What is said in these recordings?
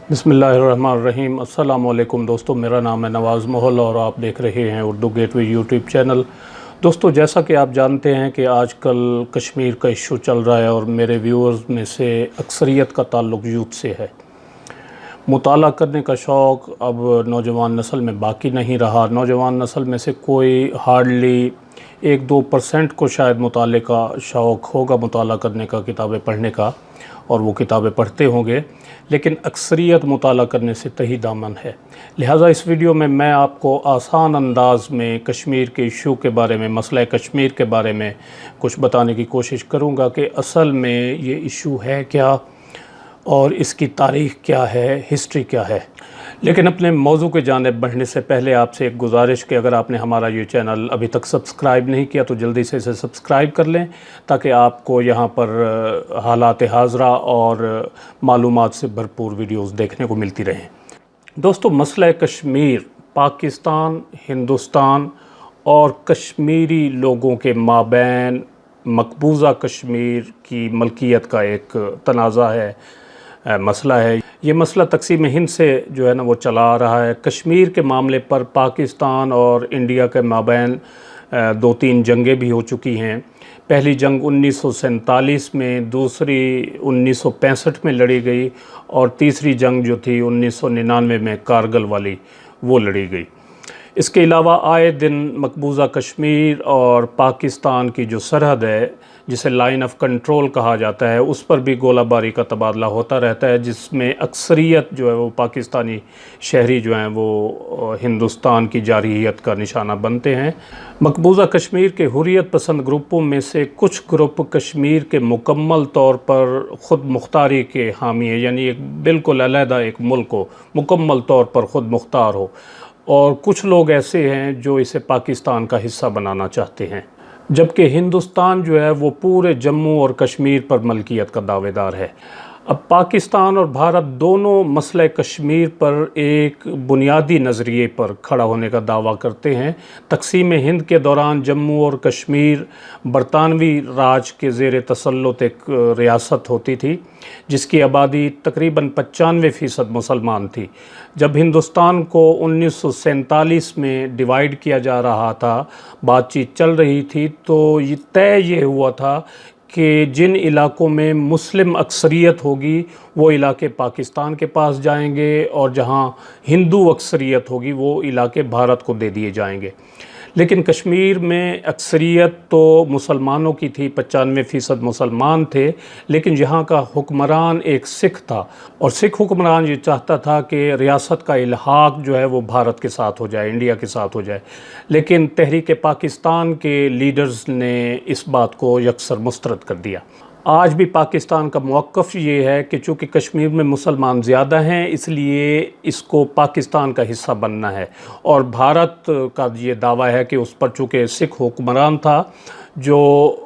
बिस्मिल्लाहिर्रहमानिर्रहीम। अस्सलाम वालेकुम दोस्तों, मेरा नाम है नवाज़ मोहल और आप देख रहे हैं उर्दू गेटवे यूट्यूब चैनल। दोस्तों, जैसा कि आप जानते हैं कि आजकल कश्मीर का इशू चल रहा है और मेरे व्यूअर्स में से अक्सरियत का ताल्लुक़ यूथ से है। मुताला करने का शौक़ अब नौजवान नस्ल में बाकी नहीं रहा। नौजवान नस्ल में से कोई हार्डली 1-2% को शायद मुताले का शौक़ होगा, मुताला करने का, किताबें पढ़ने का, और वो किताबें पढ़ते होंगे, लेकिन अक्सरियत मुताला करने से तही दामन है। लिहाजा इस वीडियो में मैं आपको आसान अंदाज़ में कश्मीर के इशू के बारे में, मसला कश्मीर के बारे में कुछ बताने की कोशिश करूँगा कि असल में ये इशू है क्या और इसकी तारीख़ क्या है, हिस्ट्री क्या है। लेकिन अपने मौजू के जानिब बढ़ने से पहले आपसे एक गुजारिश कि अगर आपने हमारा ये चैनल अभी तक सब्सक्राइब नहीं किया तो जल्दी से इसे सब्सक्राइब कर लें, ताकि आपको यहाँ पर हालात हाज़रा और मालूमात से भरपूर वीडियोस देखने को मिलती रहें। दोस्तों, मसला कश्मीर पाकिस्तान, हिंदुस्तान और कश्मीरी लोगों के माबैन मकबूजा कश्मीर की मलकियत का एक तनाज़ा है, मसला है। ये मसला तक़सीम हिंद से जो है ना वो चला आ रहा है। कश्मीर के मामले पर पाकिस्तान और इंडिया के माबैन 2-3 जंगें भी हो चुकी हैं। पहली जंग 1947 में, दूसरी 1965 में लड़ी गई और तीसरी जंग जो थी 1999 में कारगिल वाली, वो लड़ी गई। इसके अलावा आए दिन मकबूजा कश्मीर और पाकिस्तान की जो सरहद है, जिसे लाइन ऑफ कंट्रोल कहा जाता है, उस पर भी गोलाबारी का तबादला होता रहता है, जिसमें अक्सरियत जो है वो पाकिस्तानी शहरी जो हैं वो हिंदुस्तान की जारहियत का निशाना बनते हैं। मकबूजा कश्मीर के हुर्रियत पसंद ग्रुपों में से कुछ ग्रुप कश्मीर के मुकम्मल तौर पर ख़ुद मुख्तारी के हामी है, यानी एक बिल्कुल अलहदा एक मुल्क हो, मुकम्मल तौर पर ख़ुद मुख्तार हो, और कुछ लोग ऐसे हैं जो इसे पाकिस्तान का हिस्सा बनाना चाहते हैं। जबकि हिंदुस्तान जो है वो पूरे जम्मू और कश्मीर पर मलकियत का दावेदार है। अब पाकिस्तान और भारत दोनों मसले कश्मीर पर एक बुनियादी नज़रिए पर खड़ा होने का दावा करते हैं। तक़सीम हिंद के दौरान जम्मू और कश्मीर बरतानवी राज के ज़ेर तसल्लुत एक रियासत होती थी, जिसकी आबादी तकरीबन 95% मुसलमान थी। जब हिंदुस्तान को 1947 में डिवाइड किया जा रहा था, बातचीत चल रही थी, तो ये तय हुआ था कि जिन इलाक़ों में मुस्लिम अक्सरियत होगी वो इलाके पाकिस्तान के पास जाएंगे, और जहां हिंदू अक्सरियत होगी वो इलाके भारत को दे दिए जाएंगे। लेकिन कश्मीर में अक्सरियत तो मुसलमानों की थी, 95% मुसलमान थे, लेकिन यहाँ का हुक्मरान एक सिख था, और सिख हुक्मरान ये चाहता था कि रियासत का इल्हाक़ जो है वो भारत के साथ हो जाए, इंडिया के साथ हो जाए। लेकिन तहरीक पाकिस्तान के लीडर्स ने इस बात को यकसर मुस्तरद कर दिया। आज भी पाकिस्तान का मौक़िफ़ ये है कि चूँकि कश्मीर में मुसलमान ज़्यादा हैं, इसलिए इसको पाकिस्तान का हिस्सा बनना है, और भारत का ये दावा है कि उस पर चूँकि सिख हुक्मरान था जो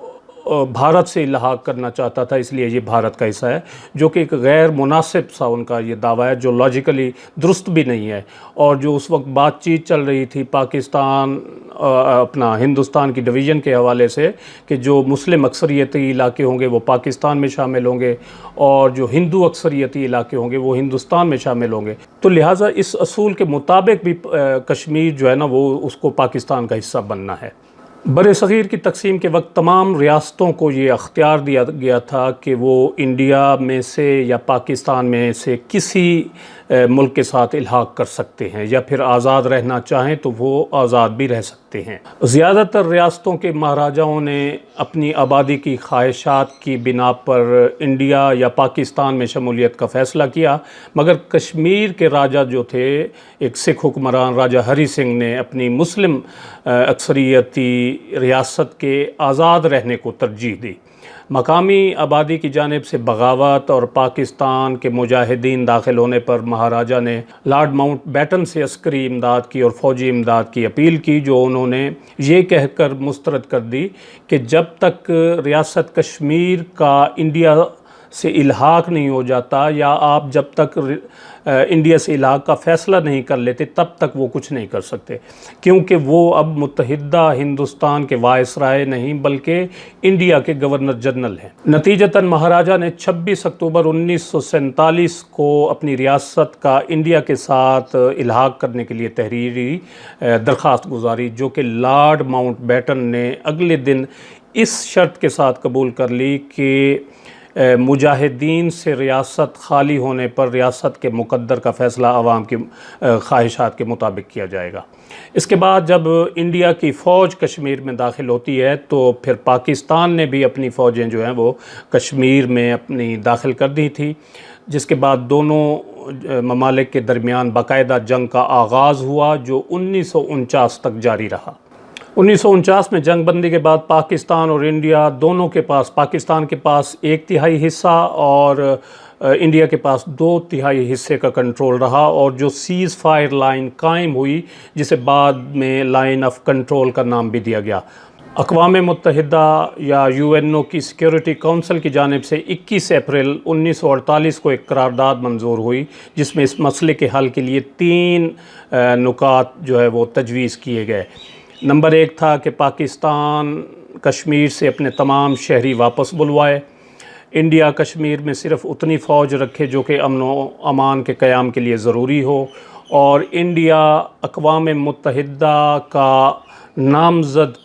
भारत से इल्हाक़ करना चाहता था, इसलिए ये भारत का हिस्सा है, जो कि एक गैर मुनासिब सा उनका ये दावा है, जो लॉजिकली दुरुस्त भी नहीं है। और जो उस वक्त बातचीत चल रही थी पाकिस्तान अपना हिंदुस्तान की डिवीज़न के हवाले से, कि जो मुस्लिम अक्सरियती इलाके होंगे वो पाकिस्तान में शामिल होंगे और जो हिंदू अक्सरियती इलाके होंगे वो हिंदुस्तान में शामिल होंगे, तो लिहाजा इस असूल के मुताबिक भी कश्मीर जो है ना वो उसको पाकिस्तान का हिस्सा बनना है। बर सग़ीर की तक़सीम के वक्त तमाम रियासतों को ये अख्तियार दिया गया था कि वो इंडिया में से या पाकिस्तान में से किसी मुल्क के साथ इल्हाक़ कर सकते हैं, या फिर आज़ाद रहना चाहें तो वो आज़ाद भी रह सकते हैं। ज़्यादातर रियासतों के महाराजाओं ने अपनी आबादी की ख्वाहिशात की बिना पर इंडिया या पाकिस्तान में शमूलियत का फ़ैसला किया, मगर कश्मीर के राजा जो थे, एक सिख हुक्मरान राजा हरी सिंह ने अपनी मुस्लिम अक्सरियती रियासत के आज़ाद रहने को तरजीह दी। मकामी आबादी की जानिब से बगावत और पाकिस्तान के मुजाहिदीन दाखिल होने पर महाराजा ने लॉर्ड माउंट बैटन से अस्करी इमदाद की और फ़ौजी इमदाद की अपील की, जो उन्होंने ये कहकर मुस्तरद कर दी कि जब तक रियासत कश्मीर का इंडिया سے الحاق نہیں ہو جاتا یا آپ جب تک انڈیا سے الحاق کا فیصلہ نہیں کر لیتے تب تک وہ کچھ نہیں کر سکتے، کیونکہ وہ اب متحدہ ہندوستان کے وائسرائے نہیں بلکہ انڈیا کے گورنر جنرل ہیں۔ نتیجتاً مہاراجہ نے 26 اکتوبر 1947 کو اپنی ریاست کا انڈیا کے ساتھ الحاق کرنے کے لیے تحریری درخواست گزاری، جو کہ لارڈ ماؤنٹ بیٹن نے اگلے دن اس شرط کے ساتھ قبول کر لی کہ مجاہدین سے ریاست خالی ہونے پر ریاست کے مقدر کا فیصلہ عوام کی خواہشات کے مطابق کیا جائے گا۔ اس کے بعد جب انڈیا کی فوج کشمیر میں داخل ہوتی ہے تو پھر پاکستان نے بھی اپنی فوجیں جو ہیں وہ کشمیر میں اپنی داخل کر دی تھی، جس کے بعد دونوں ممالک کے درمیان باقاعدہ جنگ کا آغاز ہوا جو 1949 تک جاری رہا۔ 1949 میں جنگ بندی کے بعد پاکستان اور انڈیا دونوں کے پاس، پاکستان کے پاس 1/3 حصہ اور انڈیا کے پاس 2/3 حصے کا کنٹرول رہا، اور جو سیز فائر لائن قائم ہوئی جسے بعد میں لائن آف کنٹرول کا نام بھی دیا گیا۔ اقوام متحدہ یا UNO کی سیکیورٹی کونسل کی جانب سے 21 اپریل 1948 کو ایک قرارداد منظور ہوئی جس میں اس مسئلے کے حل کے لیے 3 نکات جو ہے وہ تجویز کیے گئے۔ نمبر 1 تھا کہ پاکستان کشمیر سے اپنے تمام شہری واپس بلوائے، انڈیا کشمیر میں صرف اتنی فوج رکھے جو کہ امن و امان کے قیام کے لیے ضروری ہو، اور انڈیا اقوام متحدہ کا نامزد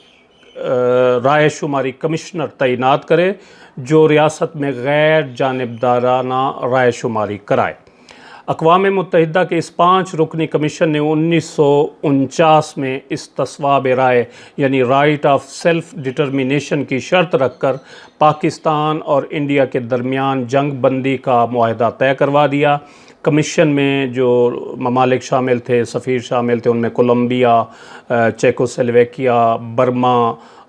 رائے شماری کمشنر تعینات کرے جو ریاست میں غیر جانبدارانہ رائے شماری کرائے۔ اقوام متحدہ کے اس 5 رکنی کمیشن نے 1949 میں استصواب رائے یعنی رائٹ آف سیلف ڈٹرمینیشن کی شرط رکھ کر پاکستان اور انڈیا کے درمیان جنگ بندی کا معاہدہ طے کروا دیا۔ کمیشن میں جو ممالک شامل تھے، سفیر شامل تھے، ان میں کولمبیا، چیکوسلویکیا، برما،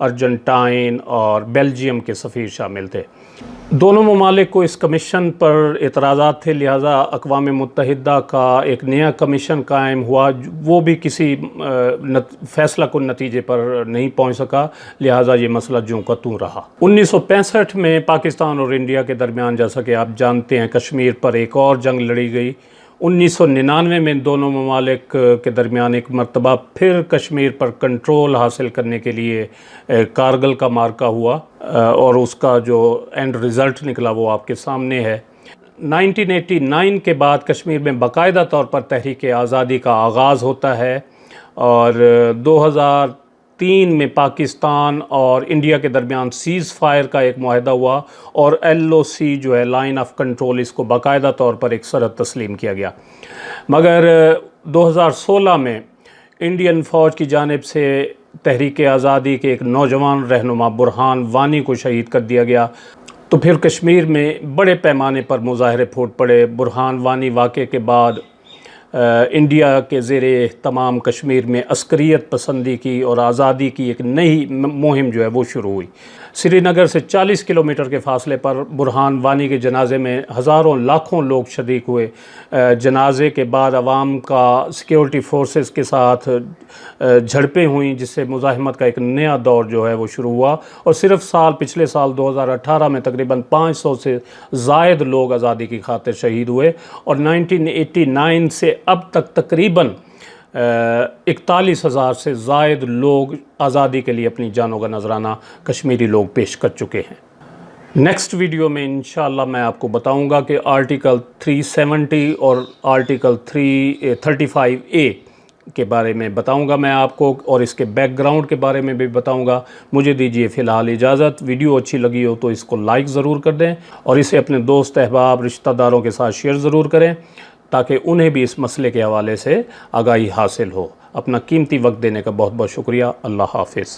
ارجنٹائن اور بیلجیم کے سفیر شامل تھے۔ دونوں ممالک کو اس کمیشن پر اعتراضات تھے، لہٰذا اقوام متحدہ کا ایک نیا کمیشن قائم ہوا، وہ بھی کسی فیصلہ کن نتیجے پر نہیں پہنچ سکا، لہٰذا یہ مسئلہ جوں کا توں رہا۔ 1965 میں پاکستان اور انڈیا کے درمیان، جیسا کہ آپ جانتے ہیں، کشمیر پر ایک اور جنگ لڑی گئی۔ 1999 میں دونوں ممالک کے درمیان ایک مرتبہ پھر کشمیر پر کنٹرول حاصل کرنے کے لیے کارگل کا معرکہ ہوا، اور اس کا جو اینڈ رزلٹ نکلا وہ آپ کے سامنے ہے۔ 1989 کے بعد کشمیر میں باقاعدہ طور پر تحریک آزادی کا آغاز ہوتا ہے، اور 2003 میں پاکستان اور انڈیا کے درمیان سیز فائر کا ایک معاہدہ ہوا، اور LOC جو ہے لائن آف کنٹرول، اس کو باقاعدہ طور پر ایک سرحد تسلیم کیا گیا۔ مگر 2016 میں انڈین فوج کی جانب سے تحریک آزادی کے ایک نوجوان رہنما برہان وانی کو شہید کر دیا گیا، تو پھر کشمیر میں بڑے پیمانے پر مظاہرے پھوٹ پڑے۔ برہان وانی واقعے کے بعد انڈیا کے زیر اہتمام کشمیر میں عسکریت پسندی کی اور آزادی کی ایک نئی مہم جو ہے وہ شروع ہوئی۔ سری نگر سے 40 کلومیٹر کے فاصلے پر برہان وانی کے جنازے میں ہزاروں لاکھوں لوگ شریک ہوئے۔ جنازے کے بعد عوام کا سیکیورٹی فورسز کے ساتھ جھڑپیں ہوئیں، جس سے مزاحمت کا ایک نیا دور جو ہے وہ شروع ہوا، اور صرف پچھلے سال 2018 میں تقریباً 500 سے زائد لوگ آزادی کی خاطر شہید ہوئے، اور 1989 سے اب تک تقریباً 41,000 سے زائد لوگ آزادی کے لیے اپنی جانوں کا نذرانہ کشمیری لوگ پیش کر چکے ہیں۔ نیکسٹ ویڈیو میں انشاءاللہ میں آپ کو بتاؤں گا کہ آرٹیکل 370 اور آرٹیکل 335A کے بارے میں بتاؤں گا میں آپ کو، اور اس کے بیک گراؤنڈ کے بارے میں بھی بتاؤں گا۔ مجھے دیجیے فی الحال اجازت۔ ویڈیو اچھی لگی ہو تو اس کو لائک ضرور کر دیں، اور اسے اپنے دوست احباب رشتہ داروں کے ساتھ شیئر ضرور کریں تاکہ انہیں بھی اس مسئلے کے حوالے سے آگاہی حاصل ہو۔ اپنا قیمتی وقت دینے کا بہت بہت شکریہ۔ اللہ حافظ۔